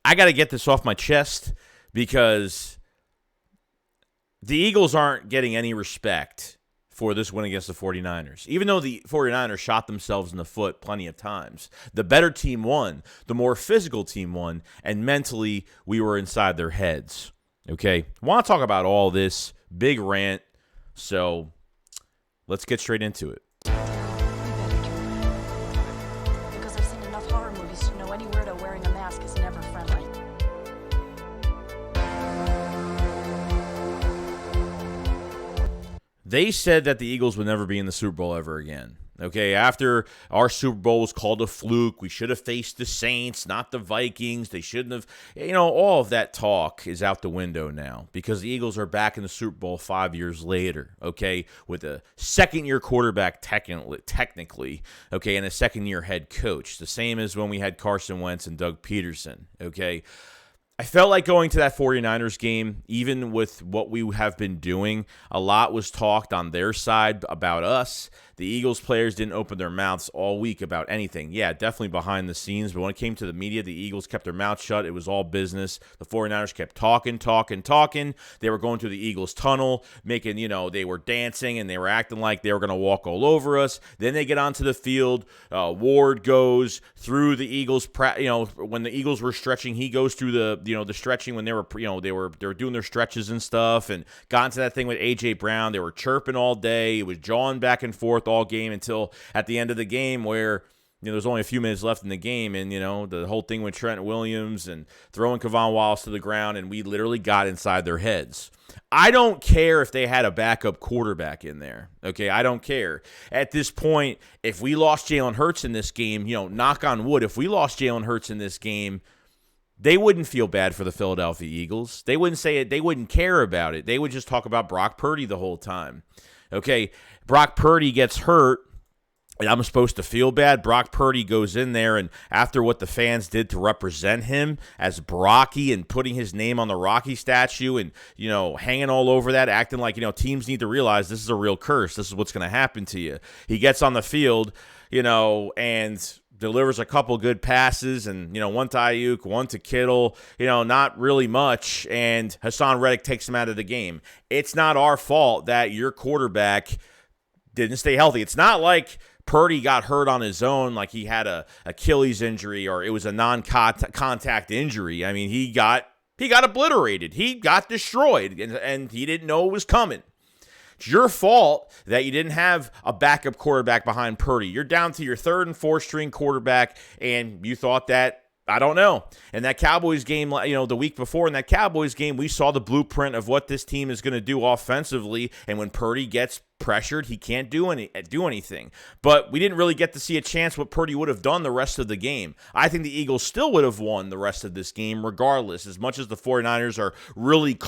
I got to get this off my chest because the Eagles aren't getting any respect for this win against the 49ers. Even though the 49ers shot themselves in the foot plenty of times, the better team won, the more physical team won, and mentally we were inside their heads. Okay? I want to talk about all this. Big rant. So let's get straight into it. Because I've seen enough horror movies to know any weirdo wearing a mask is never friendly. They said that the Eagles would never be in the Super Bowl ever again. Okay, after our Super Bowl was called a fluke, we should have faced the Saints, not the Vikings. They shouldn't have. All of that talk is out the window now because the Eagles are back in the Super Bowl 5 years later, okay, with a second-year quarterback technically, okay, and a second-year head coach, the same as when we had Carson Wentz and Doug Peterson, okay. I felt like going to that 49ers game, even with what we have been doing, a lot was talked on their side about us. The Eagles players didn't open their mouths all week about anything. Yeah, definitely behind the scenes, but when it came to the media, the Eagles kept their mouth shut. It was all business. The 49ers kept talking. They were going through the Eagles tunnel, making, they were dancing and they were acting like they were going to walk all over us. Then they get onto the field. Ward goes through the Eagles, when the Eagles were stretching, he goes through the stretching when they were doing their stretches and stuff, and got into that thing with A.J. Brown. They were chirping all day. It was jawing back and forth all game until at the end of the game where there's only a few minutes left in the game, and the whole thing with Trent Williams and throwing Kevon Wallace to the ground, and we literally got inside their heads. I don't care if they had a backup quarterback in there. Okay, I don't care. At this point, if we lost Jalen Hurts in this game, knock on wood, if we lost Jalen Hurts in this game, they wouldn't feel bad for the Philadelphia Eagles. They wouldn't say it. They wouldn't care about it. They would just talk about Brock Purdy the whole time. Okay, Brock Purdy gets hurt, and I'm supposed to feel bad. Brock Purdy goes in there, and after what the fans did to represent him as Brocky and putting his name on the Rocky statue and, hanging all over that, acting like, teams need to realize this is a real curse. This is what's going to happen to you. He gets on the field, and delivers a couple good passes, and one to Ayuk, one to Kittle, not really much, and Hassan Reddick takes him out of the game. It's not our fault that your quarterback didn't stay healthy. It's not like Purdy got hurt on his own, like he had a Achilles injury or it was a non-contact injury. I mean, he got obliterated. He got destroyed, and he didn't know it was coming. It's your fault that you didn't have a backup quarterback behind Purdy. You're down to your third and fourth string quarterback, and you thought that, I don't know. In that Cowboys game, the week before in that Cowboys game, we saw the blueprint of what this team is going to do offensively, and when Purdy gets pressured, he can't do anything. But we didn't really get to see a chance what Purdy would have done the rest of the game. I think the Eagles still would have won the rest of this game regardless, as much as the 49ers are really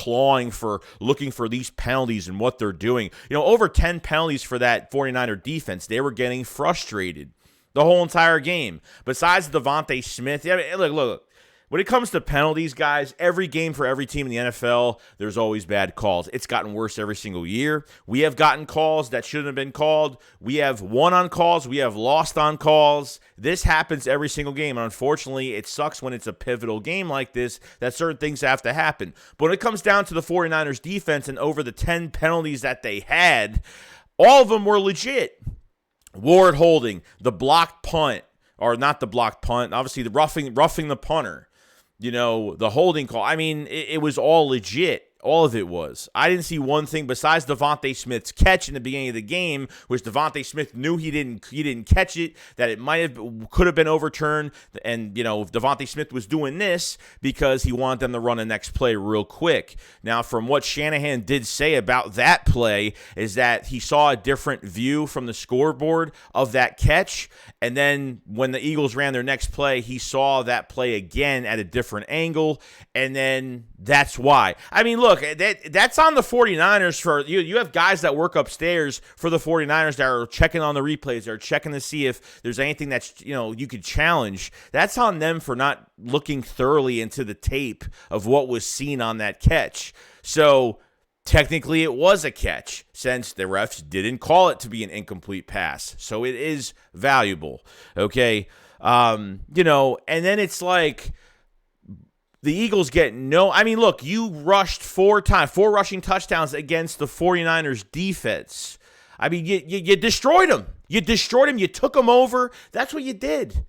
looking for these penalties and what they're doing. Over 10 penalties for that 49er defense. They were getting frustrated the whole entire game. Besides Devontae Smith, look. When it comes to penalties, guys, every game for every team in the NFL, there's always bad calls. It's gotten worse every single year. We have gotten calls that shouldn't have been called. We have won on calls. We have lost on calls. This happens every single game. And unfortunately, it sucks when it's a pivotal game like this that certain things have to happen. But when it comes down to the 49ers defense and over the 10 penalties that they had, all of them were legit. Ward holding, the blocked punt, or not the blocked punt, obviously the roughing the punter, the holding call. I mean, it was all legit. All of it was. I didn't see one thing besides Devontae Smith's catch in the beginning of the game, which Devontae Smith knew he didn't catch it, that it could have been overturned. And, Devontae Smith was doing this because he wanted them to run the next play real quick. Now, from what Shanahan did say about that play is that he saw a different view from the scoreboard of that catch. And then when the Eagles ran their next play, he saw that play again at a different angle. And then that's why. I mean, look, that's on the 49ers. For you have guys that work upstairs for the 49ers that are checking on the replays. They're checking to see if there's anything that's, you could challenge. That's on them for not looking thoroughly into the tape of what was seen on that catch. So technically it was a catch since the refs didn't call it to be an incomplete pass. So it is valuable. Okay. And then it's like, The Eagles get no. I mean, look, you rushed 4 rushing touchdowns against the 49ers defense. I mean, you destroyed them. You destroyed them. You took them over. That's what you did.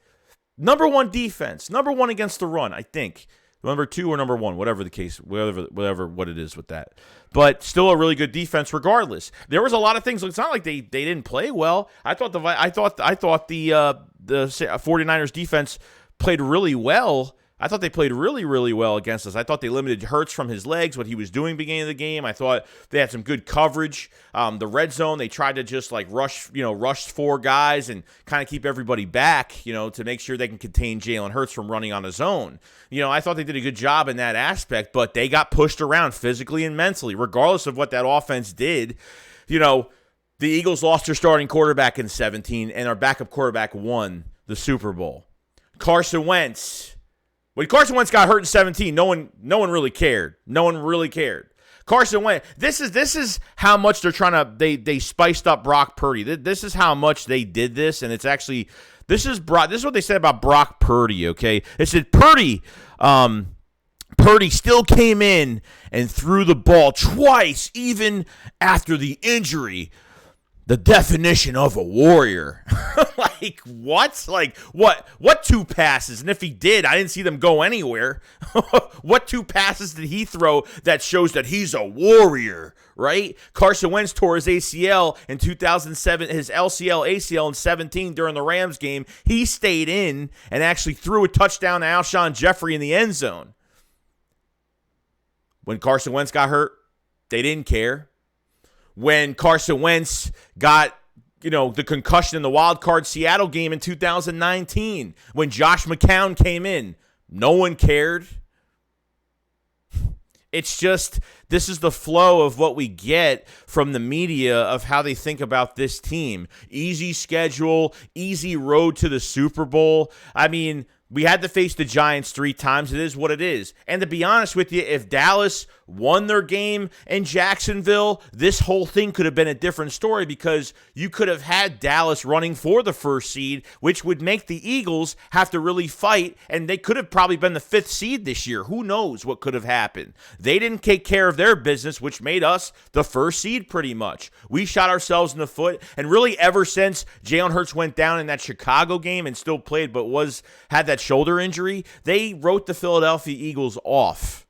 Number 1 defense. Number 1 against the run, I think. Number 2 or number 1, whatever the case, whatever what it is with that. But still a really good defense regardless. There was a lot of things. It's not like they didn't play well. I thought the 49ers defense played really well. I thought they played really, really well against us. I thought they limited Hurts from his legs, what he was doing beginning of the game. I thought they had some good coverage. The red zone, they tried to just like rush 4 guys and kind of keep everybody back, to make sure they can contain Jalen Hurts from running on his own. I thought they did a good job in that aspect, but they got pushed around physically and mentally, regardless of what that offense did. The Eagles lost their starting quarterback in 2017, and our backup quarterback won the Super Bowl. Carson Wentz. When Carson Wentz got hurt in 2017, no one really cared. No one really cared. Carson Wentz. This is how much they're trying to. They spiced up Brock Purdy. This is how much they did this, and it's actually this is what they said about Brock Purdy. Okay, they said Purdy still came in and threw the ball twice, even after the injury. The definition of a warrior. Like, what? Like, what 2 passes? And if he did, I didn't see them go anywhere. What 2 passes did he throw that shows that he's a warrior, right? Carson Wentz tore his ACL in 2007, his ACL in 2017 during the Rams game. He stayed in and actually threw a touchdown to Alshon Jeffrey in the end zone. When Carson Wentz got hurt, they didn't care. When Carson Wentz got, the concussion in the wild card Seattle game in 2019, when Josh McCown came in, no one cared. It's just, this is the flow of what we get from the media of how they think about this team. Easy schedule, easy road to the Super Bowl. I mean, we had to face the Giants 3 times. It is what it is. And to be honest with you, if Dallas won their game in Jacksonville, this whole thing could have been a different story because you could have had Dallas running for the 1st seed, which would make the Eagles have to really fight, and they could have probably been the 5th seed this year. Who knows what could have happened? They didn't take care of their business, which made us the 1st seed pretty much. We shot ourselves in the foot, and really ever since Jalen Hurts went down in that Chicago game and still played but had that shoulder injury, they wrote the Philadelphia Eagles off.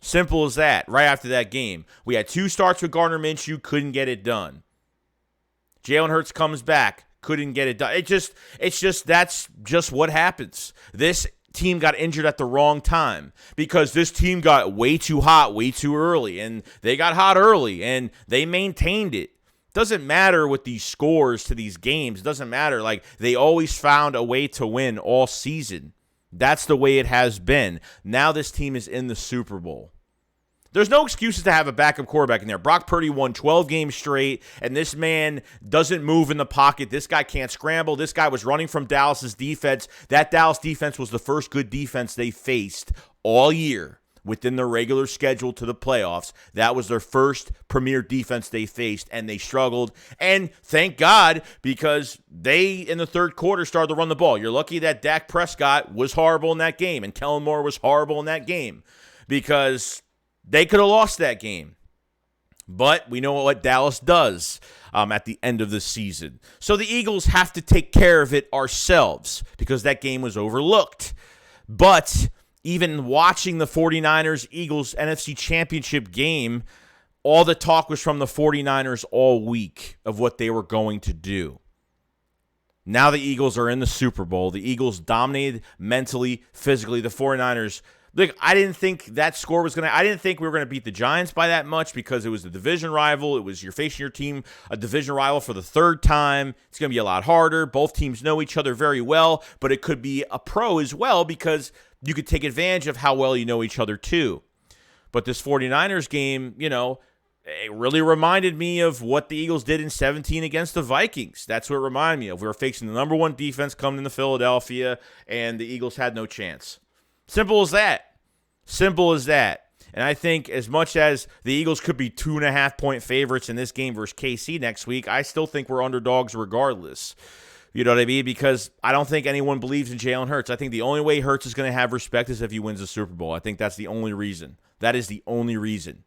Simple as that. Right after that game, we had 2 starts with Gardner Minshew, couldn't get it done. Jalen Hurts comes back, couldn't get it done. That's just what happens. This team got injured at the wrong time because this team got way too hot way too early, and they got hot early and they maintained it. Doesn't matter with these scores to these games. It doesn't matter. Like, they always found a way to win all season. That's the way it has been. Now this team is in the Super Bowl. There's no excuses to have a backup quarterback in there. Brock Purdy won 12 games straight, and this man doesn't move in the pocket. This guy can't scramble. This guy was running from Dallas's defense. That Dallas defense was the first good defense they faced all year within their regular schedule to the playoffs. That was their first premier defense they faced, and they struggled. And thank God, because they, in the 3rd quarter, started to run the ball. You're lucky that Dak Prescott was horrible in that game, and Kellen Moore was horrible in that game, because they could have lost that game. But we know what Dallas does at the end of the season. So the Eagles have to take care of it ourselves, because that game was overlooked. But even watching the 49ers-Eagles NFC Championship game, all the talk was from the 49ers all week of what they were going to do. Now the Eagles are in the Super Bowl. The Eagles dominated mentally, physically. The 49ers, look, I didn't think that score was I didn't think we were going to beat the Giants by that much because it was a division rival. It was, you're facing your team, a division rival for the 3rd time. It's going to be a lot harder. Both teams know each other very well, but it could be a pro as well because you could take advantage of how well you know each other too. But this 49ers game, it really reminded me of what the Eagles did in 2017 against the Vikings. That's what it reminded me of. We were facing the number 1 defense coming into Philadelphia, and the Eagles had no chance. Simple as that. Simple as that. And I think as much as the Eagles could be 2.5-point favorites in this game versus KC next week, I still think we're underdogs regardless. You know what I mean? Because I don't think anyone believes in Jalen Hurts. I think the only way Hurts is going to have respect is if he wins the Super Bowl. I think that's the only reason. That is the only reason.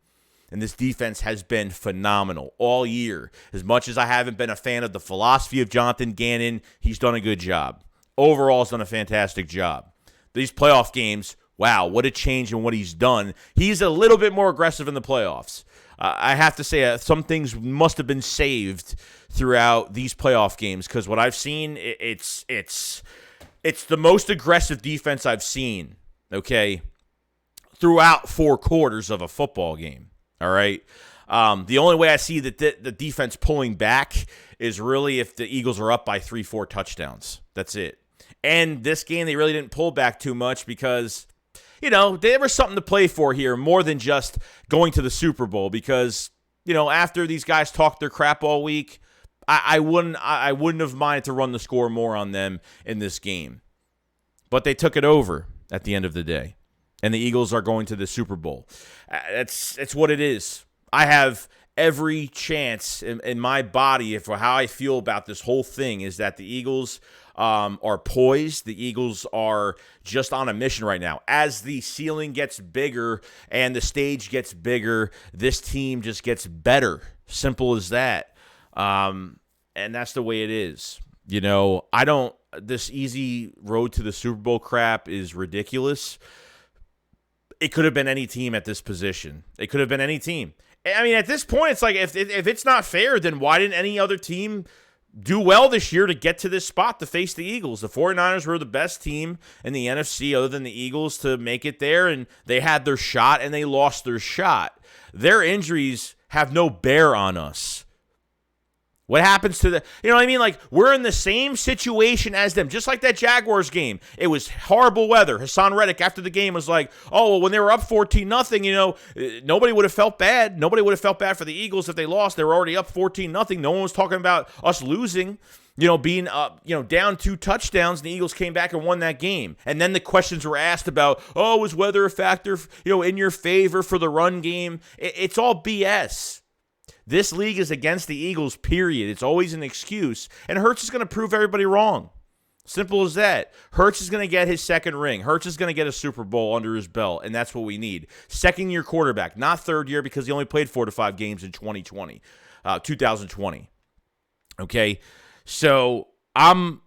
And this defense has been phenomenal all year. As much as I haven't been a fan of the philosophy of Jonathan Gannon, he's done a good job. Overall, he's done a fantastic job. These playoff games, wow, what a change in what he's done. He's a little bit more aggressive in the playoffs. I have to say some things must have been saved throughout these playoff games because what I've seen, it's the most aggressive defense I've seen, okay, throughout 4 quarters of a football game, all right? The only way I see the defense pulling back is really if the Eagles are up by 3-4 touchdowns. That's it. And this game, they really didn't pull back too much because there was something to play for here more than just going to the Super Bowl because, after these guys talked their crap all week, I wouldn't have minded to run the score more on them in this game. But they took it over at the end of the day. And the Eagles are going to the Super Bowl. It's what it is. I have every chance in my body for how I feel about this whole thing is that the Eagles are poised. The Eagles are just on a mission right now. As the ceiling gets bigger and the stage gets bigger, this team just gets better. Simple as that. And that's the way it is. This easy road to the Super Bowl crap is ridiculous. It could have been any team at this position. It could have been any team. I mean, at this point, it's like if it's not fair, then why didn't any other team do well this year to get to this spot to face the Eagles? The 49ers were the best team in the NFC other than the Eagles to make it there, and they had their shot, and they lost their shot. Their injuries have no bear on us. What happens to the, you know what I mean? Like, we're in the same situation as them, just like that Jaguars game. It was horrible weather. Hassan Reddick after the game was like, oh, well, when they were up 14-0, nobody would have felt bad. Nobody would have felt bad for the Eagles if they lost. They were already up 14-0. No one was talking about us losing, being up, down 2 touchdowns, and the Eagles came back and won that game. And then the questions were asked about, oh, was weather a factor, in your favor for the run game? It's all BS. This league is against the Eagles, period. It's always an excuse. And Hurts is going to prove everybody wrong. Simple as that. Hurts is going to get his second ring. Hurts is going to get a Super Bowl under his belt, and that's what we need. Second-year quarterback, not third year because he only played 4 to 5 games in 2020. Okay? So I'm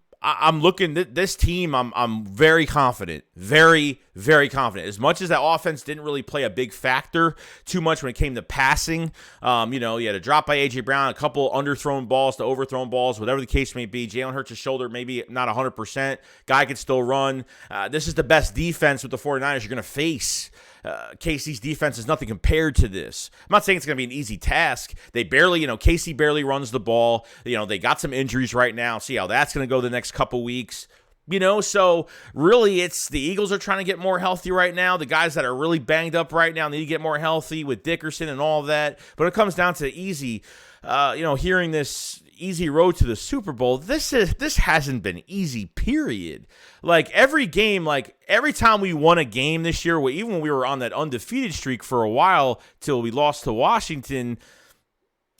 looking at this team. I'm very confident, very, very confident. As much as that offense didn't really play a big factor too much when it came to passing, you had a drop by A.J. Brown, a couple underthrown balls to overthrown balls, whatever the case may be. Jalen Hurts' shoulder, maybe not 100%. Guy can still run. This is the best defense with the 49ers you're going to face. KC's defense is nothing compared to this. I'm not saying it's going to be an easy task. They barely, KC barely runs the ball. They got some injuries right now. See how that's going to go the next couple weeks. So really it's the Eagles are trying to get more healthy right now. The guys that are really banged up right now need to get more healthy with Dickerson and all of that. But it comes down to easy, hearing this easy road to the Super Bowl. This hasn't been easy, period. Like every game, every time we won a game this year, even when we were on that undefeated streak for a while till we lost to Washington,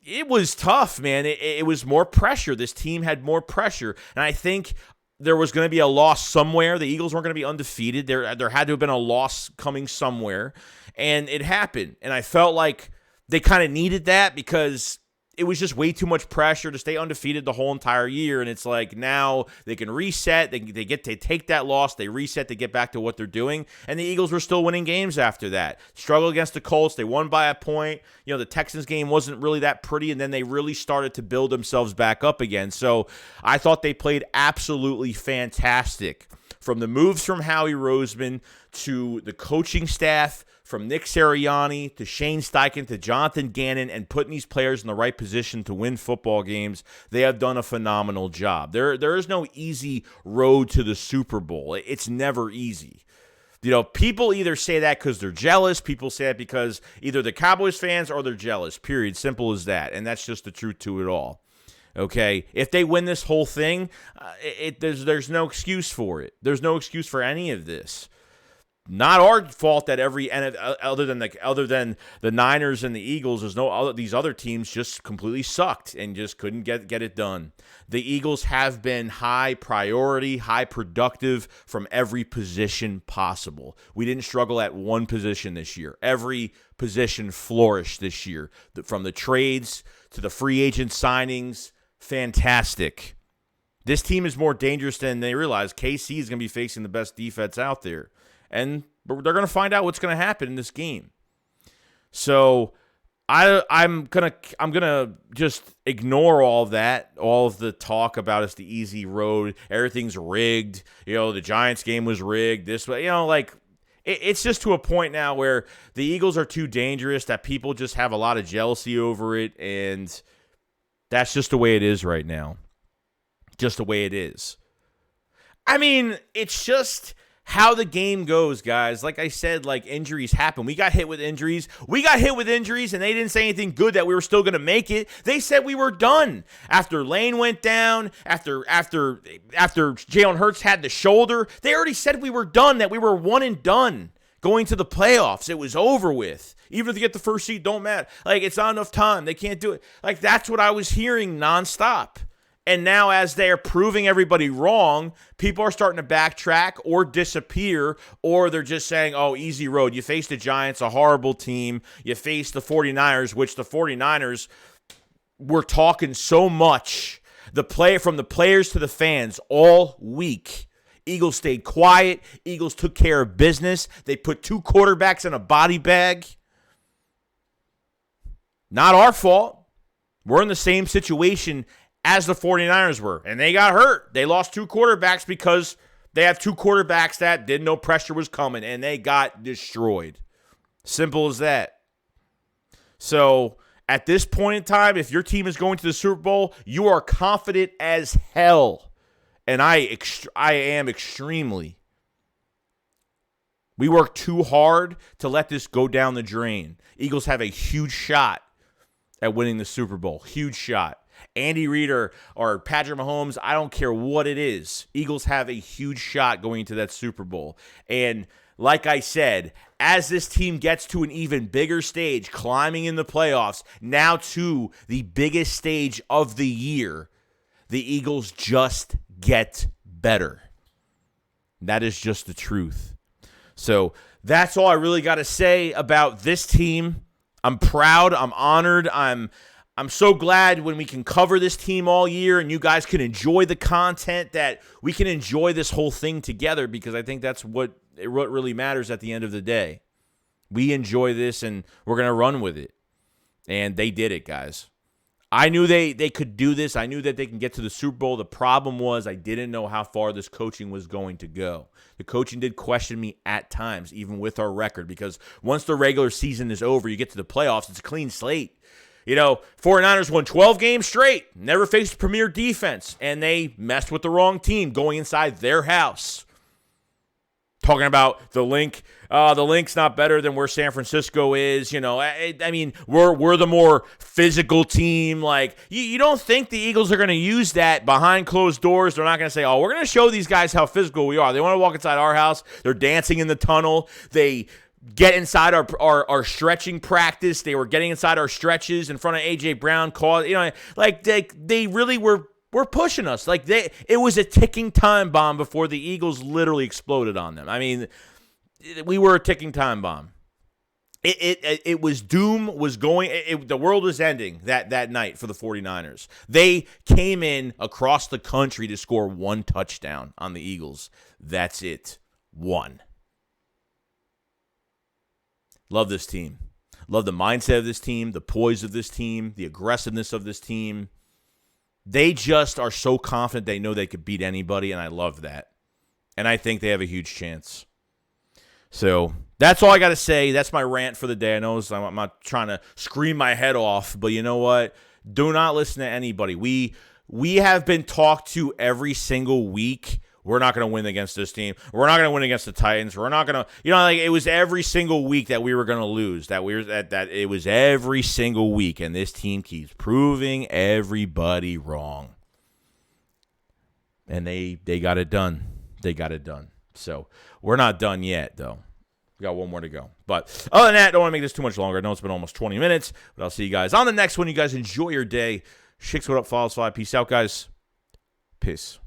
it was tough, man. It was more pressure. This team had more pressure. And I think there was going to be a loss somewhere. The Eagles weren't going to be undefeated. There had to have been a loss coming somewhere. And it happened. And I felt like they kind of needed that because it was just way too much pressure to stay undefeated the whole entire year. And it's like now they can reset. They get to take that loss. They reset to get back to what they're doing. And the Eagles were still winning games after that. Struggled against the Colts. They won by a point. The Texans game wasn't really that pretty. And then they really started to build themselves back up again. So I thought they played absolutely fantastic. From the moves from Howie Roseman to the coaching staff, from Nick Sirianni to Shane Steichen to Jonathan Gannon, and putting these players in the right position to win football games, they have done a phenomenal job. There is no easy road to the Super Bowl. It's never easy. People either say that because they're jealous. People say that because either they're Cowboys fans or they're jealous, period. Simple as that. And that's just the truth to it all. Okay? If they win this whole thing, there's no excuse for it. There's no excuse for any of this. not our fault that every other than the Niners and the Eagles, there's no other, these other teams just completely sucked and just couldn't get it done. The Eagles have been high priority, high productive from every position possible. We didn't struggle at one position this year. Every position flourished this year, from the trades to the free agent signings. Fantastic. This team is more dangerous than they realize. KC is going to be facing the best defense out there. And they're going to find out what's going to happen in this game. So I'm gonna just ignore all of that, all of the talk about it's the easy road, everything's rigged. The Giants game was rigged. This way, it's just to a point now where the Eagles are too dangerous that people just have a lot of jealousy over it, and that's just the way it is right now. Just the way it is. I mean, it's just how the game goes, guys. Like I said, injuries happen. We got hit with injuries, and they didn't say anything good that we were still going to make it. They said we were done. After Lane went down, after Jalen Hurts had the shoulder, they already said we were done, that we were one and done going to the playoffs. It was over with. Even if you get the first seed, don't matter. It's not enough time. They can't do it. That's what I was hearing nonstop. And now, as they're proving everybody wrong, people are starting to backtrack or disappear, or they're just saying, oh, easy road. You face the Giants, a horrible team. You face the 49ers, which the 49ers were talking so much, from the players to the fans all week. Eagles stayed quiet. Eagles took care of business. They put 2 quarterbacks in a body bag. Not our fault. We're in the same situation as the 49ers were, and they got hurt. They lost 2 quarterbacks because they have 2 quarterbacks that didn't know pressure was coming, and they got destroyed. Simple as that. So at this point in time, if your team is going to the Super Bowl, you are confident as hell, and I am extremely. We worked too hard to let this go down the drain. Eagles have a huge shot at winning the Super Bowl. Huge shot. Andy Reid or Patrick Mahomes, I don't care what it is. Eagles have a huge shot going into that Super Bowl. And like I said, as this team gets to an even bigger stage, climbing in the playoffs, now to the biggest stage of the year, the Eagles just get better. That is just the truth. So that's all I really got to say about this team. I'm proud. I'm honored. I'm so glad when we can cover this team all year and you guys can enjoy the content, that we can enjoy this whole thing together, because I think that's what really matters at the end of the day. We enjoy this and we're going to run with it. And they did it, guys. I knew they could do this. I knew that they can get to the Super Bowl. The problem was I didn't know how far this coaching was going to go. The coaching did question me at times, even with our record, because once the regular season is over, you get to the playoffs, it's a clean slate. 49ers won 12 games straight, never faced premier defense, and they messed with the wrong team going inside their house. Talking about the link. The link's not better than where San Francisco is. I mean, we're the more physical team. You don't think the Eagles are going to use that behind closed doors. They're not going to say, oh, we're going to show these guys how physical we are. They want to walk inside our house. They're dancing in the tunnel. They get inside our stretching practice. They were getting inside our stretches in front of A.J. Brown. They really were pushing us. It was a ticking time bomb before the Eagles literally exploded on them. I mean, we were a ticking time bomb. It was doom was going. The world was ending that night for the 49ers. They came in across the country to score 1 touchdown on the Eagles. That's it. 1. Love this team. Love the mindset of this team, the poise of this team, the aggressiveness of this team. They just are so confident they know they could beat anybody, and I love that. And I think they have a huge chance. So that's all I got to say. That's my rant for the day. I know I'm not trying to scream my head off, but you know what? Do not listen to anybody. We have been talked to every single week. We're not going to win against this team. We're not going to win against the Titans. We're not going to, it was every single week that we were going to lose. That it was every single week, and this team keeps proving everybody wrong. And they got it done. They got it done. So we're not done yet, though. We got one more to go. But other than that, don't want to make this too much longer. I know it's been almost 20 minutes, but I'll see you guys on the next one. You guys enjoy your day. Shakes what up, follows 5. Peace out, guys. Peace.